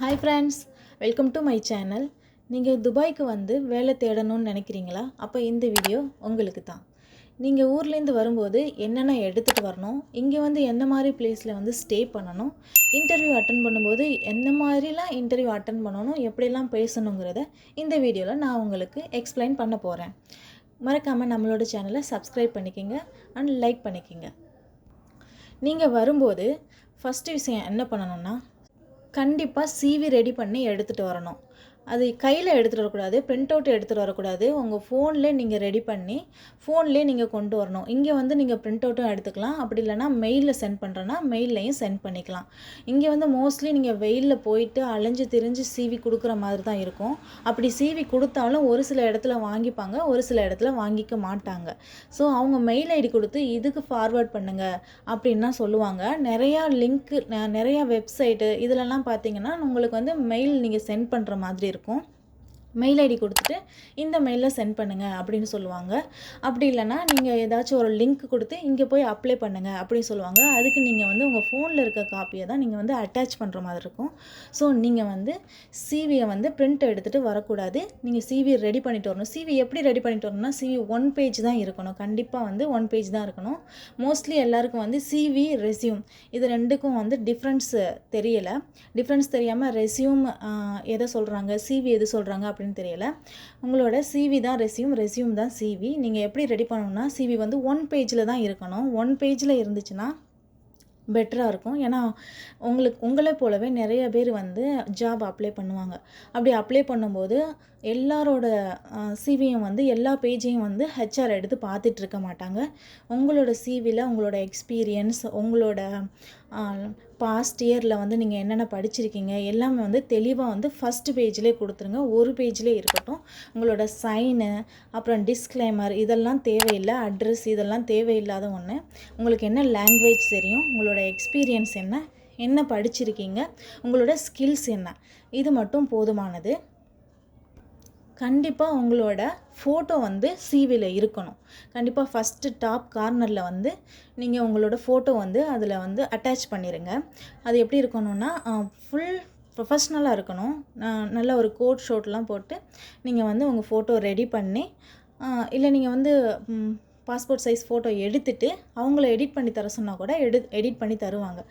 Hi friends, welcome to my channel. நீங்கள் துபாய்க்கு வந்து வேலை தேடணும்னு நினைக்கிறீங்களா? அப்போ இந்த வீடியோ உங்களுக்கு தான். நீங்கள் ஊர்லேருந்து வரும்போது என்னென்ன எடுத்துகிட்டு வரணும், இங்கே வந்து என்ன மாதிரி பிளேஸில் வந்து ஸ்டே பண்ணணும், இன்டர்வியூ அட்டன் பண்ணும்போது என்ன மாதிரிலாம் இன்டர்வியூ அட்டன் பண்ணணும், எப்படிலாம் பேசணுங்கிறத இந்த வீடியோவில் நான் உங்களுக்கு எக்ஸ்பிளைன் பண்ண போகிறேன். மறக்காமல் நம்மளோட சேனலை சப்ஸ்கிரைப் பண்ணிக்கோங்க அண்ட் லைக் பண்ணிக்கோங்க. நீங்கள் வரும்போது ஃபஸ்ட்டு விஷயம் என்ன பண்ணணும்னா, கண்டிப்பாக சிவி ரெடி பண்ணி எடுத்துகிட்டு வரணும். அது கையில் எடுத்துகிட்டு வரக்கூடாது, பிரிண்ட் அவுட் எடுத்துகிட்டு வரக்கூடாது. உங்கள் ஃபோன்லேயே நீங்கள் ரெடி பண்ணி ஃபோன்லேயே நீங்கள் கொண்டு வரணும். இங்கே வந்து நீங்கள் பிரிண்ட் அவுட்டும் எடுத்துக்கலாம், அப்படி இல்லைனா மெயிலில் சென்ட் பண்ணுறேன்னா மெயில்லையும் சென்ட் பண்ணிக்கலாம். இங்கே வந்து மோஸ்ட்லி நீங்கள் வெயிலில் போயிட்டு அலைஞ்சு திரிஞ்சு சிவி கொடுக்குற மாதிரி தான் இருக்கும். அப்படி சிவி கொடுத்தாலும் ஒரு சில இடத்துல வாங்கிப்பாங்க, ஒரு சில இடத்துல வாங்கிக்க மாட்டாங்க. ஸோ அவங்க மெயில் ஐடி கொடுத்து இதுக்கு ஃபார்வேர்ட் பண்ணுங்கள் அப்படின்னு தான் சொல்லுவாங்க. நிறையா லிங்க்கு, நிறையா வெப்சைட்டு இதிலெல்லாம் பார்த்தீங்கன்னா உங்களுக்கு வந்து மெயில் நீங்கள் சென்ட் பண்ணுற மாதிரி இருக்கும். மெயில் ஐடி கொடுத்துட்டு இந்த மெயிலில் சென்ட் பண்ணுங்கள் அப்படின்னு சொல்லுவாங்க. அப்படி இல்லைனா நீங்கள் ஏதாச்சும் ஒரு லிங்க் கொடுத்து இங்கே போய் அப்ளை பண்ணுங்கள் அப்படின்னு சொல்லுவாங்க. அதுக்கு நீங்கள் வந்து உங்கள் ஃபோனில் இருக்க காப்பியை தான் நீங்கள் வந்து அட்டாச் பண்ணுற மாதிரி இருக்கும். ஸோ நீங்கள் வந்து சிவியை வந்து பிரிண்ட் எடுத்துகிட்டு வரக்கூடாது. நீங்கள் சிவி ரெடி பண்ணிட்டு வரணும். சிவி எப்படி ரெடி பண்ணிட்டு வரணும்னா, சிவி 1 பேஜ் தான் இருக்கணும். கண்டிப்பாக வந்து 1 பேஜ் தான் இருக்கணும். மோஸ்ட்லி எல்லாருக்கும் வந்து சிவி, ரெஸ்யூம் இது ரெண்டுக்கும் வந்து டிஃப்ரென்ஸ் தெரியலை. டிஃப்ரென்ஸ் தெரியாமல் ரெஸ்யூம் எதை சொல்கிறாங்க, சிவி எது சொல்கிறாங்க அப்படின்னு தெரியல. உங்களோட சிவி தான் ரெஸ்யூம், ரெஸ்யூம் தான் சிவி. நீங்கள் எப்படி ரெடி பண்ணணும்னா, சிவி வந்து 1 பேஜில் தான் இருக்கணும். 1 பேஜில் இருந்துச்சுன்னா பெட்டராக இருக்கும். ஏன்னா உங்களை போலவே நிறைய பேர் வந்து ஜாப் அப்ளை பண்ணுவாங்க. அப்படி அப்ளை பண்ணும்போது எல்லாரோட சிவியும் வந்து எல்லா பேஜையும் வந்து ஹெச்ஆர் எடுத்து பார்த்துட்டு இருக்க மாட்டாங்க. உங்களோட சிவியில் உங்களோட எக்ஸ்பீரியன்ஸ், உங்களோட பாஸ்ட் இயரில் வந்து நீங்கள் என்னென்ன படிச்சிருக்கீங்க எல்லாமே வந்து தெளிவாக வந்து ஃபஸ்ட்டு பேஜ்லேயே கொடுத்துருங்க. ஒரு பேஜ்லேயே இருக்கட்டும். உங்களோட சைனு, அப்புறம் டிஸ்க்ளைமர் இதெல்லாம் தேவையில்லை. அட்ரஸ் இதெல்லாம் தேவையில்லாத ஒன்று. உங்களுக்கு என்ன லாங்குவேஜ் தெரியும், உங்களோட எக்ஸ்பீரியன்ஸ் என்ன, என்ன படிச்சிருக்கீங்க, உங்களோட ஸ்கில்ஸ் என்ன, இது மட்டும் போதுமானது. கண்டிப்பாக உங்களோட ஃபோட்டோ வந்து சிவியில் இருக்கணும். கண்டிப்பாக ஃபஸ்ட்டு டாப் கார்னரில் வந்து நீங்கள் உங்களோட ஃபோட்டோ வந்து அதில் வந்து அட்டாச் பண்ணிடுங்க. அது எப்படி இருக்கணும்னா, ஃபுல் ப்ரொஃபஷ்னலாக இருக்கணும். நல்ல ஒரு கோட் ஷோட்லாம் போட்டு நீங்கள் வந்து உங்கள் ஃபோட்டோ ரெடி பண்ணி, இல்லை நீங்கள் வந்து பாஸ்போர்ட் சைஸ் ஃபோட்டோ எடுத்துகிட்டு அவங்கள எடிட் பண்ணி தர சொன்னால் கூட எடிட் பண்ணி தருவாங்க.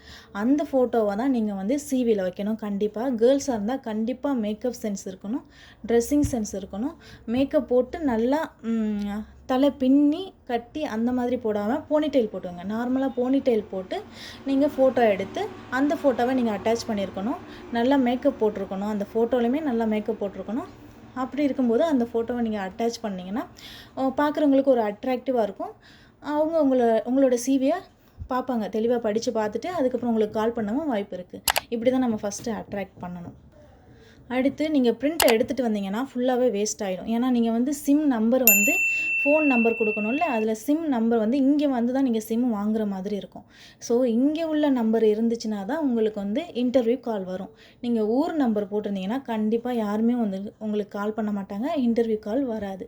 அந்த ஃபோட்டோவை தான் நீங்கள் வந்து சிவியில் வைக்கணும். கண்டிப்பாக கேர்ள்ஸாக இருந்தால் கண்டிப்பாக மேக்கப் சென்ஸ் இருக்கணும், ட்ரெஸ்ஸிங் சென்ஸ் இருக்கணும். மேக்கப் போட்டு நல்லா தலை பின்னி கட்டி அந்த மாதிரி போடாமல் போனிடெயில் போட்டுங்க. நார்மலாக போனிடெயில் போட்டு நீங்கள் ஃபோட்டோ எடுத்து அந்த ஃபோட்டோவை நீங்கள் அட்டாச் பண்ணியிருக்கணும். நல்லா மேக்கப் போட்டிருக்கணும். அந்த ஃபோட்டோலையுமே நல்லா மேக்கப் போட்டிருக்கணும். அப்படி இருக்கும்போது அந்த ஃபோட்டோவை நீங்கள் அட்டாச் பண்ணிங்கன்னா பார்க்குறவங்களுக்கு ஒரு அட்ராக்டிவாக இருக்கும். அவங்க உங்களோட சிவியை பார்ப்பாங்க, தெளிவாக படித்து பார்த்துட்டு அதுக்கப்புறம் உங்களுக்கு கால் பண்ணவும் வாய்ப்பு இருக்குது. இப்படி தான் நம்ம ஃபஸ்ட்டு அட்ராக்ட் பண்ணணும். அடுத்து நீங்கள் பிரிண்ட்டை எடுத்துகிட்டு வந்தீங்கன்னா ஃபுல்லாகவே வேஸ்ட் ஆகிடும். ஏன்னா நீங்கள் வந்து சிம் நம்பர் வந்து ஃபோன் நம்பர் கொடுக்கணும்ல, அதில் சிம் நம்பர் வந்து இங்கே வந்து தான் நீங்கள் சிம் வாங்குகிற மாதிரி இருக்கும். ஸோ இங்கே உள்ள நம்பர் இருந்துச்சுன்னா தான் உங்களுக்கு வந்து இன்டர்வியூ கால் வரும். நீங்கள் ஊர் நம்பர் போட்டிருந்தீங்கன்னா கண்டிப்பாக யாருமே வந்து உங்களுக்கு கால் பண்ண மாட்டாங்க, இன்டர்வியூ கால் வராது.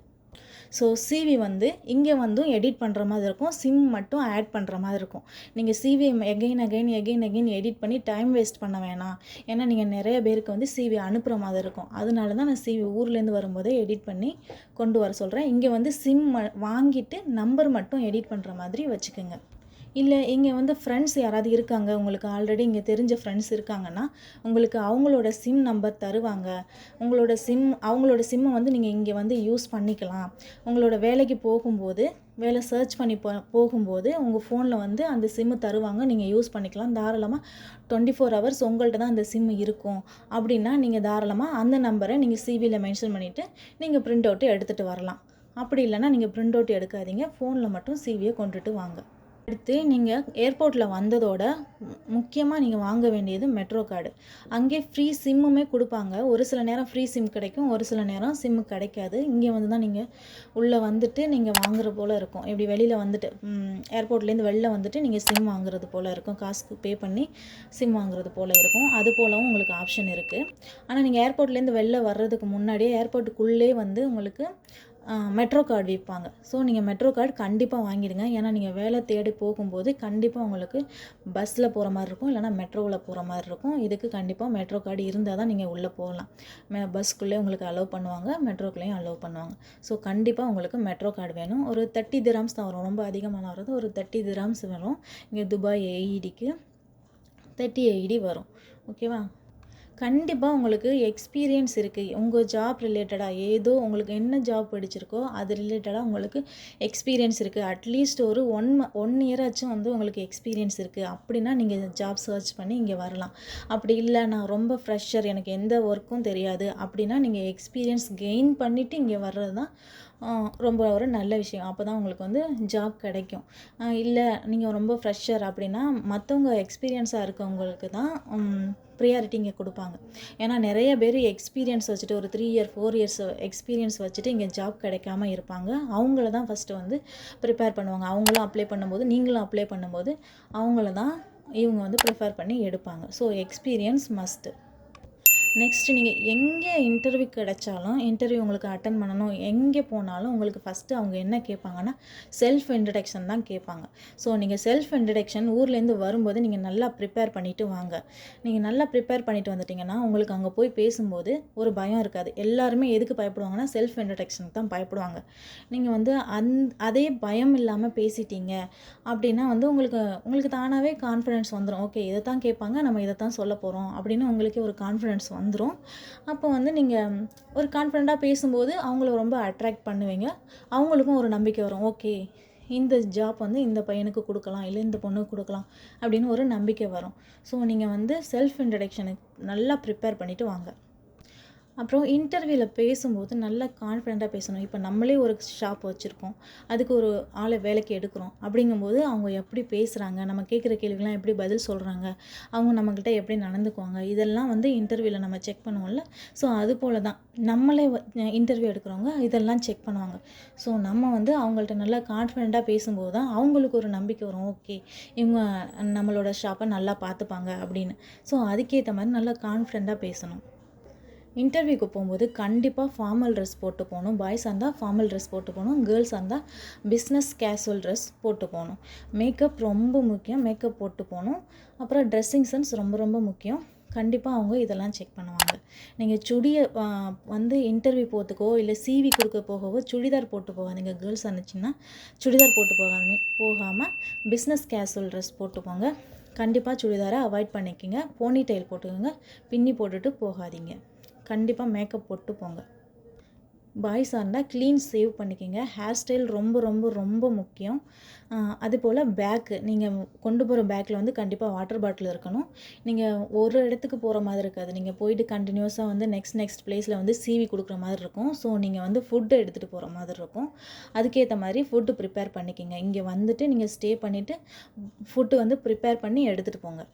ஸோ சிவி வந்து இங்கே வந்தும் எடிட் பண்ணுற மாதிரி இருக்கும், சிம் மட்டும் ஆட் பண்ணுற மாதிரி இருக்கும். நீங்கள் சிவி எகெயின் எடிட் பண்ணி டைம் வேஸ்ட் பண்ண வேணாம். ஏன்னா நீங்கள் நிறைய பேருக்கு வந்து சிவி அனுப்புகிற மாதிரி இருக்கும். அதனால தான் நான் சிவி ஊர்லேருந்து வரும்போதே எடிட் பண்ணி கொண்டு வர சொல்கிறேன். இங்கே வந்து சிம் வாங்கிட்டு நம்பர் மட்டும் எடிட் பண்ணுற மாதிரி வச்சுக்கோங்க. இல்லை இங்கே வந்து ஃப்ரெண்ட்ஸ் யாராவது இருக்காங்க, உங்களுக்கு ஆல்ரெடி இங்கே தெரிஞ்ச ஃப்ரெண்ட்ஸ் இருக்காங்கன்னா உங்களுக்கு அவங்களோட சிம் நம்பர் தருவாங்க. அவங்களோட சிம்மை வந்து நீங்கள் இங்கே வந்து யூஸ் பண்ணிக்கலாம். உங்களோட வேலைக்கு போகும்போது, வேலை சர்ச் பண்ணி போகும்போது உங்கள் ஃபோனில் வந்து அந்த சிம்மு தருவாங்க, நீங்கள் யூஸ் பண்ணிக்கலாம். தாராளமாக 24 ஹவர்ஸ் உங்கள்கிட்ட தான் அந்த சிம்மு இருக்கும். அப்படின்னா நீங்கள் தாராளமாக அந்த நம்பரை நீங்கள் சிவியில் மென்ஷன் பண்ணிவிட்டு நீங்கள் பிரிண்ட் அவுட்டு எடுத்துகிட்டு வரலாம். அப்படி இல்லைனா நீங்கள் பிரிண்ட் அவுட் எடுக்காதீங்க, ஃபோனில் மட்டும் சிவியை கொண்டுட்டு வாங்க. அடுத்து நீங்கள் ஏர்போர்ட்டில் வந்ததோட முக்கியமாக நீங்கள் வாங்க வேண்டியது மெட்ரோ கார்டு. அங்கே ஃப்ரீ சிம்முமே கொடுப்பாங்க. ஒரு சில நேரம் ஃப்ரீ சிம் கிடைக்கும், ஒரு சில நேரம் சிம்மு கிடைக்காது. இங்கே வந்து தான் நீங்கள் உள்ளே வந்துட்டு நீங்கள் வாங்குற போல் இருக்கும். இப்படி வெளியில் வந்துட்டு ஏர்போர்ட்லேருந்து வெளில வந்துட்டு நீங்கள் சிம் வாங்குறது போல் இருக்கும். காசுக்கு பே பண்ணி சிம் வாங்குறது போல் இருக்கும். அது போலவும் உங்களுக்கு ஆப்ஷன் இருக்குது. ஆனால் நீங்கள் ஏர்போர்ட்லேருந்து வெளில வர்றதுக்கு முன்னாடியே ஏர்போர்ட்டுக்குள்ளே வந்து உங்களுக்கு மெட்ரோ கார்டு விற்பாங்க. ஸோ நீங்கள் மெட்ரோ கார்டு கண்டிப்பாக வாங்கிடுங்க. ஏன்னா நீங்கள் வேலை தேடி போகும்போது கண்டிப்பாக உங்களுக்கு பஸ்ஸில் போகிற மாதிரி இருக்கும், இல்லைனா மெட்ரோவில் போகிற மாதிரி இருக்கும். இதுக்கு கண்டிப்பாக மெட்ரோ கார்டு இருந்தால் தான் நீங்கள் உள்ளே போகலாம். பஸ்க்குள்ளே உங்களுக்கு அலோவ் பண்ணுவாங்க, மெட்ரோக்குள்ளேயும் அலோவ் பண்ணுவாங்க. ஸோ கண்டிப்பாக உங்களுக்கு மெட்ரோ கார்டு வேணும். ஒரு 30 திரம்ஸ் தான் வரும், ரொம்ப அதிகமான வர்றது. ஒரு 30 திரம்ஸ் வரும். இங்கே துபாய் ஏஇடிக்கு 30 ஏஇடி வரும். ஓகேவா? கண்டிப்பாக உங்களுக்கு எக்ஸ்பீரியன்ஸ் இருக்குது. உங்கள் ஜாப் ரிலேட்டடாக ஏதோ உங்களுக்கு என்ன ஜாப் பிடிச்சிருக்கோ அது ரிலேட்டடாக உங்களுக்கு எக்ஸ்பீரியன்ஸ் இருக்குது. அட்லீஸ்ட் ஒரு 1 இயராச்சும் வந்து உங்களுக்கு எக்ஸ்பீரியன்ஸ் இருக்குது அப்படின்னா நீங்கள் ஜாப் சர்ச் பண்ணி இங்கே வரலாம். அப்படி இல்லை நான் ரொம்ப ஃப்ரெஷர், எனக்கு எந்த ஒர்க்கும் தெரியாது அப்படின்னா நீங்கள் எக்ஸ்பீரியன்ஸ் கெயின் பண்ணிவிட்டு இங்கே வர்றது தான் ரொம்ப ஒரு நல்ல விஷயம். அப்போ தான் உங்களுக்கு வந்து ஜாப் கிடைக்கும். இல்லை நீங்கள் ரொம்ப ஃப்ரெஷர் அப்படின்னா மற்றவங்க எக்ஸ்பீரியன்ஸாக இருக்கவங்களுக்கு தான் ப்ரியாரிட்டி இங்கே கொடுப்பாங்க. ஏன்னா நிறைய பேர் எக்ஸ்பீரியன்ஸ் வச்சுட்டு ஒரு 3 இயர் 4 இயர்ஸ் எக்ஸ்பீரியன்ஸ் வச்சுட்டு இங்கே ஜாப் கிடைக்காம இருப்பாங்க. அவங்கள தான் ஃபஸ்ட்டு வந்து ப்ரிப்பேர் பண்ணுவாங்க. அவங்களும் அப்ளை பண்ணும்போது, நீங்களும் அப்ளை பண்ணும்போது அவங்கள தான் இவங்க வந்து ப்ரிஃபர் பண்ணி எடுப்பாங்க. So experience must. நெக்ஸ்ட்டு நீங்கள் எங்கே இன்டர்வியூ கிடைச்சாலும், இன்டர்வியூ உங்களுக்கு அட்டன் பண்ணணும், எங்கே போனாலும் உங்களுக்கு ஃபஸ்ட்டு அவங்க என்ன கேட்பாங்கன்னா, செல்ஃப் இன்ட்ரடக்ஷன் தான் கேட்பாங்க. ஸோ நீங்கள் செல்ஃப் இன்ட்ரடக்ஷன் ஊர்லேருந்து வரும்போது நீங்கள் நல்லா ப்ரிப்பேர் பண்ணிவிட்டு வாங்க. நீங்கள் நல்லா ப்ரிப்பேர் பண்ணிவிட்டு வந்துட்டிங்கன்னா உங்களுக்கு அங்கே போய் பேசும்போது ஒரு பயம் இருக்காது. எல்லாருமே எதுக்கு பயப்படுவாங்கன்னா செல்ஃப் இன்ட்ரடக்ஷனுக்கு தான் பயப்படுவாங்க. நீங்கள் வந்து அதே பயம் இல்லாமல் பேசிட்டீங்க அப்படின்னா வந்து உங்களுக்கு தானாகவே கான்ஃபிடென்ஸ் வந்துடும். ஓகே இதை தான் கேட்பாங்க, நம்ம இதை தான் சொல்ல போகிறோம் அப்படின்னு உங்களுக்கே ஒரு கான்ஃபிடென்ஸ் வந்துடும். அப்போ வந்து நீங்கள் ஒரு கான்ஃபிடெண்ட்டாக பேசும்போது அவங்கள ரொம்ப அட்ராக்ட் பண்ணுவீங்க. அவங்களுக்கும் ஒரு நம்பிக்கை வரும். ஓகே இந்த ஜாப் வந்து இந்த பையனுக்கு கொடுக்கலாம், இல்லை இந்த பொண்ணுக்கு கொடுக்கலாம் அப்படின்னு ஒரு நம்பிக்கை வரும். ஸோ நீங்கள் வந்து செல்ஃப் இன்ட்ரடக்ஷனுக்கு நல்லா ப்ரிப்பேர் பண்ணிவிட்டு வாங்க. அப்புறம் இன்டர்வியூவில் பேசும்போது நல்லா கான்ஃபிடெண்ட்டாக பேசணும். இப்போ நம்மளே ஒரு ஷாப் வச்சுருக்கோம், அதுக்கு ஒரு ஆளை வேலைக்கு எடுக்கிறோம். அப்படிங்கும்போது அவங்க எப்படி பேசுகிறாங்க, நம்ம கேட்குற கேள்விகள்லாம் எப்படி பதில் சொல்கிறாங்க, அவங்க நம்மக்கிட்ட எப்படி நடந்துக்குவாங்க, இதெல்லாம் வந்து இன்டர்வியூவில் நம்ம செக் பண்ணுவோம்ல. ஸோ அது போல் தான் நம்மளே இன்டர்வியூ எடுக்கிறவங்க இதெல்லாம் செக் பண்ணுவாங்க. ஸோ நம்ம வந்து அவங்கள்ட்ட நல்லா கான்ஃபிடெண்ட்டாக பேசும்போது தான் அவங்களுக்கு ஒரு நம்பிக்கை வரும். ஓகே இவங்க நம்மளோட ஷாப்பை நல்லா பார்த்துப்பாங்க அப்படின்னு. ஸோ அதுக்கேற்ற மாதிரி நல்லா கான்ஃபிடெண்ட்டாக பேசணும். இன்டர்வியூக்கு போகும்போது கண்டிப்பாக ஃபார்மல் ட்ரெஸ் போட்டு போகணும். பாய்ஸாக இருந்தால் ஃபார்மல் ட்ரெஸ் போட்டு போகணும், கேர்ள்ஸாக இருந்தால் பிஸ்னஸ் கேஷுவல் ட்ரெஸ் போட்டு போகணும். மேக்கப் ரொம்ப முக்கியம், மேக்கப் போட்டு போகணும். அப்புறம் ட்ரெஸ்ஸிங் சென்ஸ் ரொம்ப ரொம்ப முக்கியம். கண்டிப்பாக அவங்க இதெல்லாம் செக் பண்ணுவாங்க. நீங்கள் சுடியை வந்து இன்டர்வியூ போகிறதுக்கோ இல்லை சிவி கொடுக்க போகவோ சுடிதார் போட்டு போகாதீங்க. கேர்ள்ஸ் இருந்துச்சுன்னா சுடிதார் போட்டு போகாமல் பிஸ்னஸ் கேஷுவல் ட்ரெஸ் போட்டு போங்க. கண்டிப்பாக சுடிதாரை அவாய்ட் பண்ணிக்கோங்க. போனி டெயில் போட்டுக்கோங்க, பின்னி போட்டுட்டு போகாதீங்க. கண்டிப்பாக மேக்கப் போட்டு போங்க. பாய்ஸாக இருந்தால் க்ளீன் சேவ் பண்ணிக்கோங்க. ஹேர் ஸ்டைல் ரொம்ப ரொம்ப ரொம்ப முக்கியம். அதுபோல் பேக்கு, நீங்கள் கொண்டு போகிற பேக்கில் வந்து கண்டிப்பாக வாட்டர் பாட்டில் இருக்கணும். நீங்கள் ஒரு இடத்துக்கு போகிற மாதிரி இருக்காது. நீங்கள் போயிட்டு கண்டினியூஸாக வந்து நெக்ஸ்ட் பிளேஸில் வந்து சிவி கொடுக்குற மாதிரி இருக்கும். ஸோ நீங்கள் வந்து ஃபுட்டு எடுத்துகிட்டு போகிற மாதிரி இருக்கும். அதுக்கேற்ற மாதிரி ஃபுட்டு ப்ரிப்பேர் பண்ணிக்கோங்க. இங்கே வந்துட்டு நீங்கள் ஸ்டே பண்ணிவிட்டு ஃபுட்டு வந்து ப்ரிப்பேர் பண்ணி எடுத்துகிட்டு போங்க.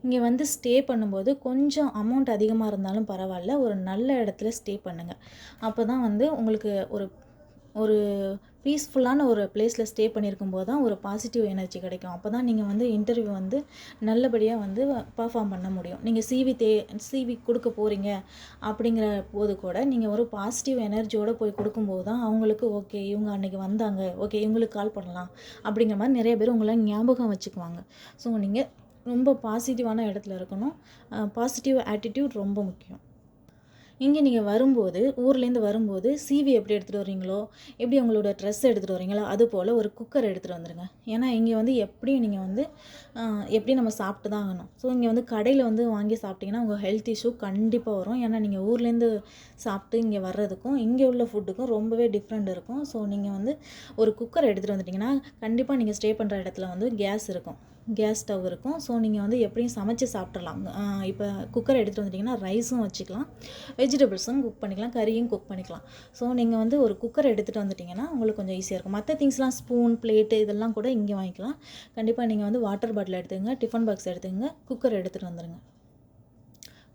இங்கே வந்து ஸ்டே பண்ணும்போது கொஞ்சம் அமௌண்ட் அதிகமாக இருந்தாலும் பரவாயில்ல, ஒரு நல்ல இடத்துல ஸ்டே பண்ணுங்கள். அப்போ தான் வந்து உங்களுக்கு ஒரு பீஸ்ஃபுல்லான ஒரு பிளேஸில் ஸ்டே பண்ணியிருக்கும் போது தான் ஒரு பாசிட்டிவ் எனர்ஜி கிடைக்கும். அப்போ தான் நீங்கள் வந்து இன்டர்வியூ வந்து நல்லபடியாக வந்து பர்ஃபார்ம் பண்ண முடியும். நீங்கள் சிவி கொடுக்க போகிறீங்க அப்படிங்கிற போது கூட நீங்கள் ஒரு பாசிட்டிவ் எனர்ஜியோடு போய் கொடுக்கும்போது தான் அவங்களுக்கு ஓகே இவங்க அன்றைக்கி வந்தாங்க, ஓகே இவங்களுக்கு கால் பண்ணலாம் அப்படிங்கிற மாதிரி நிறைய பேர் உங்களை ஞாபகம் வச்சுக்குவாங்க. ஸோ நீங்கள் ரொம்ப பாசிட்டிவான இடத்துல இருக்கணும். பாசிட்டிவ் ஆட்டிடியூட் ரொம்ப முக்கியம். இங்கே நீங்கள் வரும்போது ஊர்லேருந்து வரும்போது சிவி எப்படி எடுத்துகிட்டு வரீங்களோ, எப்படி உங்களோட ட்ரெஸ் எடுத்துகிட்டு வரீங்களோ அது போல் ஒரு குக்கர் எடுத்துகிட்டு வந்துடுங்க. ஏன்னா இங்கே வந்து எப்படியும் நீங்கள் வந்து எப்படியும் நம்ம சாப்பிட்டு தான் ஆகணும். ஸோ இங்கே வந்து கடையில் வந்து வாங்கி சாப்பிட்டிங்கன்னா உங்கள் ஹெல்த் இஷ்யூ கண்டிப்பாக வரும். ஏன்னா நீங்கள் ஊர்லேருந்து சாப்பிட்டு இங்கே வர்றதுக்கும் இங்கே உள்ள ஃபுட்டுக்கும் ரொம்பவே டிஃப்ரெண்ட் இருக்கும். ஸோ நீங்கள் வந்து ஒரு குக்கர் எடுத்துகிட்டு வந்துட்டிங்கன்னா கண்டிப்பாக நீங்கள் ஸ்டே பண்ணுற இடத்துல வந்து கேஸ் ஸ்டவ் இருக்கும். ஸோ நீங்கள் வந்து எப்படியும் சமைச்சு சாப்பிட்றலாம். இப்போ குக்கர் எடுத்துகிட்டு வந்துட்டிங்கன்னா ரைஸும் வச்சுக்கலாம், வெஜிடபிள்ஸும் குக் பண்ணிக்கலாம், கறியும் குக் பண்ணிக்கலாம். ஸோ நீங்கள் வந்து ஒரு குக்கர் எடுத்துகிட்டு வந்துட்டிங்கன்னா உங்களுக்கு கொஞ்சம் ஈஸியாக இருக்கும். மற்ற திங்ஸ்லாம் ஸ்பூன், பிளேட்டு இதெல்லாம் கூட இங்கே வாங்கிக்கலாம். கண்டிப்பாக நீங்கள் வந்து வாட்டர் பாட்டில் எடுத்துக்கங்க, டிஃபன் பாக்ஸ் எடுத்துக்கங்க, குக்கர் எடுத்துகிட்டு வந்துடுங்க.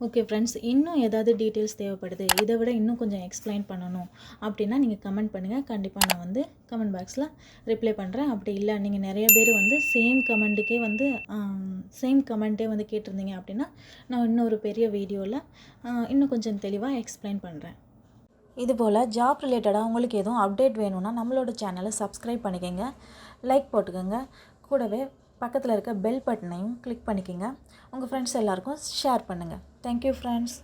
ஓகே ஃப்ரெண்ட்ஸ், இன்னும் ஏதாவது டீட்டெயில்ஸ் தேவைப்படுது, இதை விட இன்னும் கொஞ்சம் எக்ஸ்பிளைன் பண்ணணும் அப்படின்னா நீங்கள் கமெண்ட் பண்ணுங்கள். கண்டிப்பாக நான் வந்து கமெண்ட் பாக்ஸில் ரிப்ளை பண்ணுறேன். அப்படி இல்லை நீங்கள் நிறைய பேர் வந்து சேம் கமெண்ட்டே வந்து கேட்டிருந்தீங்க அப்படின்னா நான் இன்னொரு பெரிய வீடியோவில் இன்னும் கொஞ்சம் தெளிவாக எக்ஸ்பிளைன் பண்ணுறேன். இதுபோல் ஜாப் ரிலேட்டடாக உங்களுக்கு எதுவும் அப்டேட் வேணும்னா நம்மளோட சேனலை சப்ஸ்கிரைப் பண்ணிக்கோங்க, லைக் போட்டுக்கோங்க. கூடவே பக்கத்தில் இருக்க பெல் பட்டனையும் கிளிக் பண்ணிக்கோங்க. உங்கள் ஃப்ரெண்ட்ஸ் எல்லாருக்கும் ஷேர் பண்ணுங்கள். Thank you friends.